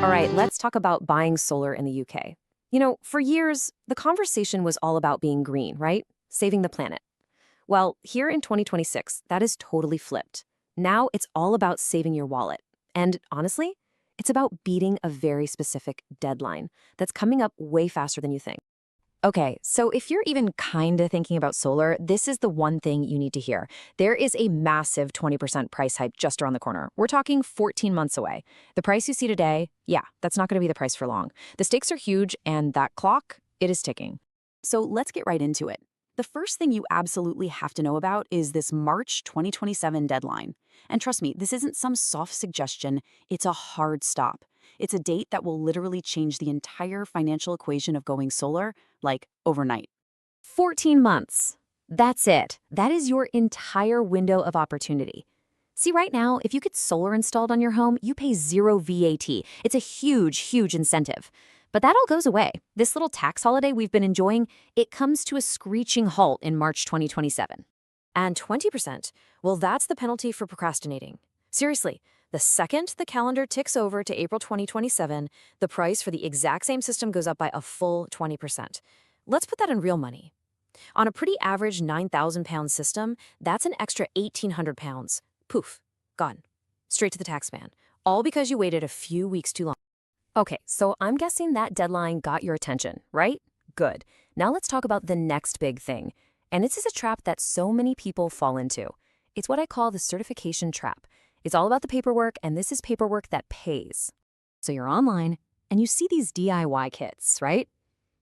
All right, let's talk about buying solar in the UK. For years, the conversation was all about being green, right? Saving the planet. Well, here in 2026, that is totally flipped. Now it's all about saving your wallet. And honestly, it's about beating a very specific deadline that's coming up way faster than you think. Okay, so if you're even kind of thinking about solar, this is the one thing you need to hear. There is a massive 20% price hike just around the corner. We're talking 14 months away. The price you see today, yeah, that's not going to be the price for long. The stakes are huge, and that clock, it is ticking. So let's get right into it. The first thing you absolutely have to know about is this March 2027 deadline. And trust me, this isn't some soft suggestion, it's a hard stop. It's a date that will literally change the entire financial equation of going solar, like overnight. 14 months. That's it. That is your entire window of opportunity. See, right now, if you get solar installed on your home, you pay zero VAT. It's a huge, huge incentive. But that all goes away. This little tax holiday we've been enjoying, it comes to a screeching halt in March 2027. And 20%, well, that's the penalty for procrastinating. Seriously, the second the calendar ticks over to April 2027, the price for the exact same system goes up by a full 20%. Let's put that in real money. On a pretty average £9,000 system, that's an extra £1,800. Poof, gone. Straight to the tax man. All because you waited a few weeks too long. Okay, so I'm guessing that deadline got your attention, right? Good. Now let's talk about the next big thing. And this is a trap that so many people fall into. It's what I call the certification trap. It's all about the paperwork, and this is paperwork that pays. So you're online, and you see these DIY kits, right?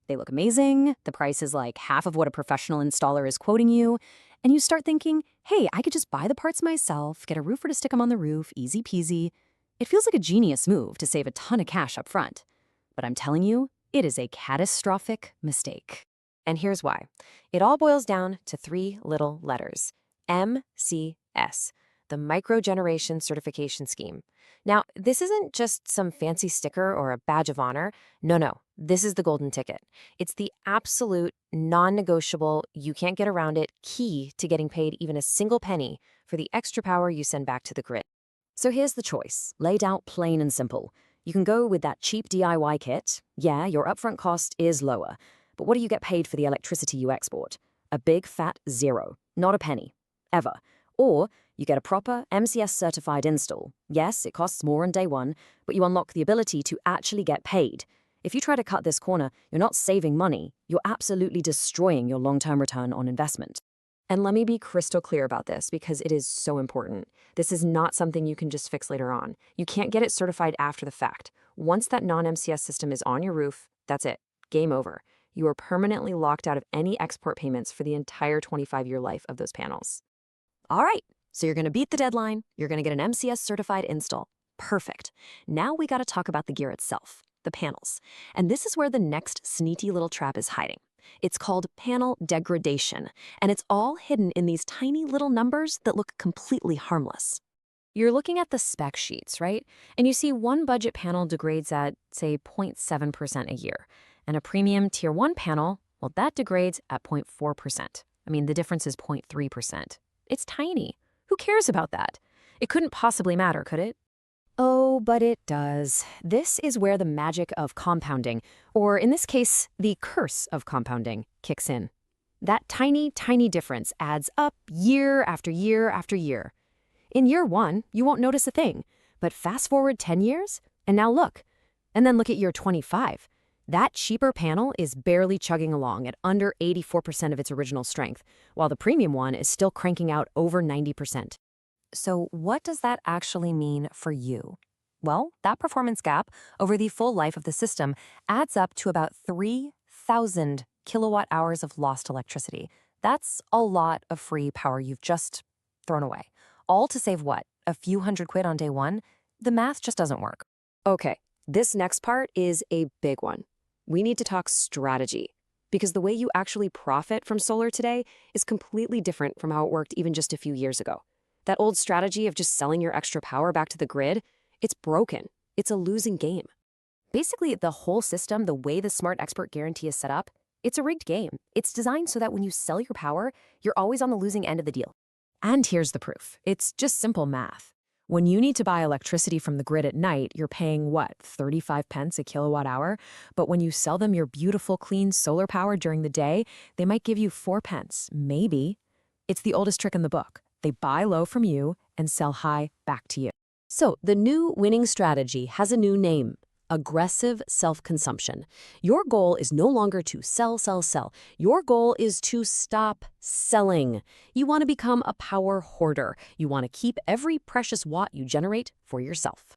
They look amazing, the price is like half of what a professional installer is quoting you, and you start thinking, hey, I could just buy the parts myself, get a roofer to stick them on the roof, easy peasy. It feels like a genius move to save a ton of cash up front. But I'm telling you, it is a catastrophic mistake. And here's why. It all boils down to three little letters. MCS, the Microgeneration Certification Scheme. Now, this isn't just some fancy sticker or a badge of honor. No, this is the golden ticket. It's the absolute, non-negotiable, you can't get around it, key to getting paid even a single penny for the extra power you send back to the grid. So here's the choice, laid out plain and simple. You can go with that cheap DIY kit. Yeah, your upfront cost is lower. But what do you get paid for the electricity you export? A big fat zero, not a penny, ever. Or you get a proper MCS certified install. Yes, it costs more on day one, but you unlock the ability to actually get paid. If you try to cut this corner, you're not saving money, you're absolutely destroying your long-term return on investment. And let me be crystal clear about this because it is so important. This is not something you can just fix later on. You can't get it certified after the fact. Once that non-MCS system is on your roof, that's it. Game over. You are permanently locked out of any export payments for the entire 25-year life of those panels. All right, so you're going to beat the deadline. You're going to get an MCS certified install. Perfect. Now we got to talk about the gear itself, the panels. And this is where the next sneaky little trap is hiding. It's called panel degradation, and it's all hidden in these tiny little numbers that look completely harmless. You're looking at the spec sheets, right? And you see one budget panel degrades at, say, 0.7% a year. And a premium Tier 1 panel, well, that degrades at 0.4%. I mean, the difference is 0.3%. It's tiny. Who cares about that? It couldn't possibly matter, could it? Oh, but it does. This is where the magic of compounding, or in this case, the curse of compounding, kicks in. That tiny, tiny difference adds up year after year after year. In year one, you won't notice a thing, but fast forward 10 years, and now look. And then look at year 25. That cheaper panel is barely chugging along at under 84% of its original strength, while the premium one is still cranking out over 90%. So what does that actually mean for you? Well, that performance gap over the full life of the system adds up to about 3,000 kilowatt hours of lost electricity. That's a lot of free power you've just thrown away. All to save what? A few £100 on day one? The math just doesn't work. Okay, this next part is a big one. We need to talk strategy, because the way you actually profit from solar today is completely different from how it worked even just a few years ago. That old strategy of just selling your extra power back to the grid, it's broken. It's a losing game. Basically, the whole system, the way the Smart Expert Guarantee is set up, it's a rigged game. It's designed so that when you sell your power, you're always on the losing end of the deal. And here's the proof. It's just simple math. When you need to buy electricity from the grid at night, you're paying what, 35 pence a kilowatt hour? But when you sell them your beautiful, clean solar power during the day, they might give you 4 pence, maybe. It's the oldest trick in the book. They buy low from you and sell high back to you. So, the new winning strategy has a new name: aggressive self-consumption. Your goal is no longer to sell, sell, sell. Your goal is to stop selling. You want to become a power hoarder. You want to keep every precious watt you generate for yourself.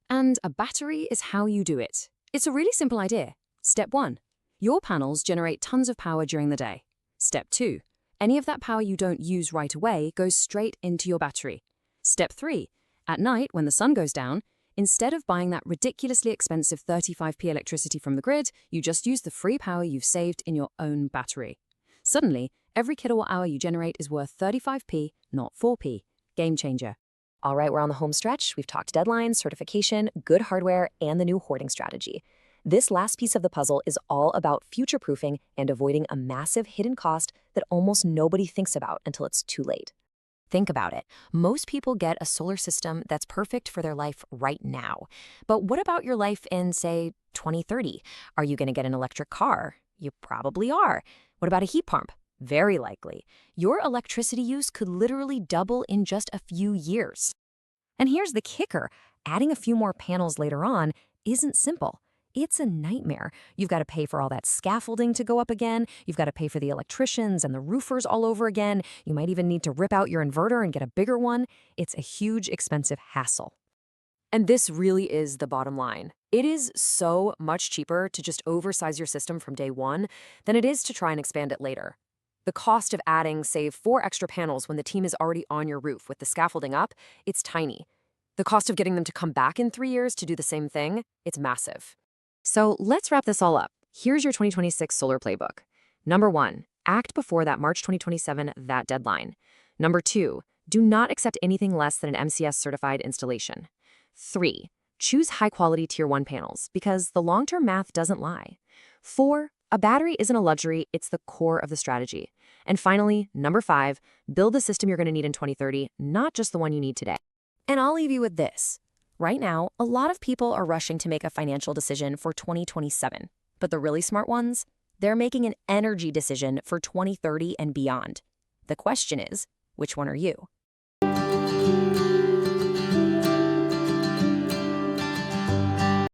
And a battery is how you do it. It's a really simple idea. Step 1. Your panels generate tons of power during the day. Step 2. Any of that power you don't use right away goes straight into your battery. Step 3. At night, when the sun goes down, instead of buying that ridiculously expensive 35p electricity from the grid, you just use the free power you've saved in your own battery. Suddenly, every kilowatt hour you generate is worth 35p, not 4p. Game changer. All right, we're on the home stretch. We've talked deadlines, certification, good hardware, and the new hoarding strategy. This last piece of the puzzle is all about future-proofing and avoiding a massive hidden cost that almost nobody thinks about until it's too late. Think about it. Most people get a solar system that's perfect for their life right now. But what about your life in, say, 2030? Are you going to get an electric car? You probably are. What about a heat pump? Very likely. Your electricity use could literally double in just a few years. And here's the kicker. Adding a few more panels later on isn't simple. It's a nightmare. You've got to pay for all that scaffolding to go up again. You've got to pay for the electricians and the roofers all over again. You might even need to rip out your inverter and get a bigger one. It's a huge, expensive hassle. And this really is the bottom line. It is so much cheaper to just oversize your system from day one than it is to try and expand it later. The cost of adding, say, 4 extra panels when the team is already on your roof with the scaffolding up, it's tiny. The cost of getting them to come back in 3 years to do the same thing, it's massive. So let's wrap this all up. Here's your 2026 solar playbook. Number 1, act before that March 2027, that deadline. Number 2, do not accept anything less than an MCS certified installation. 3, choose high-quality Tier 1 panels because the long-term math doesn't lie. 4, a battery isn't a luxury, it's the core of the strategy. And finally, number 5, build the system you're going to need in 2030, not just the one you need today. And I'll leave you with this. Right now, a lot of people are rushing to make a financial decision for 2027. But the really smart ones, they're making an energy decision for 2030 and beyond. The question is, which one are you?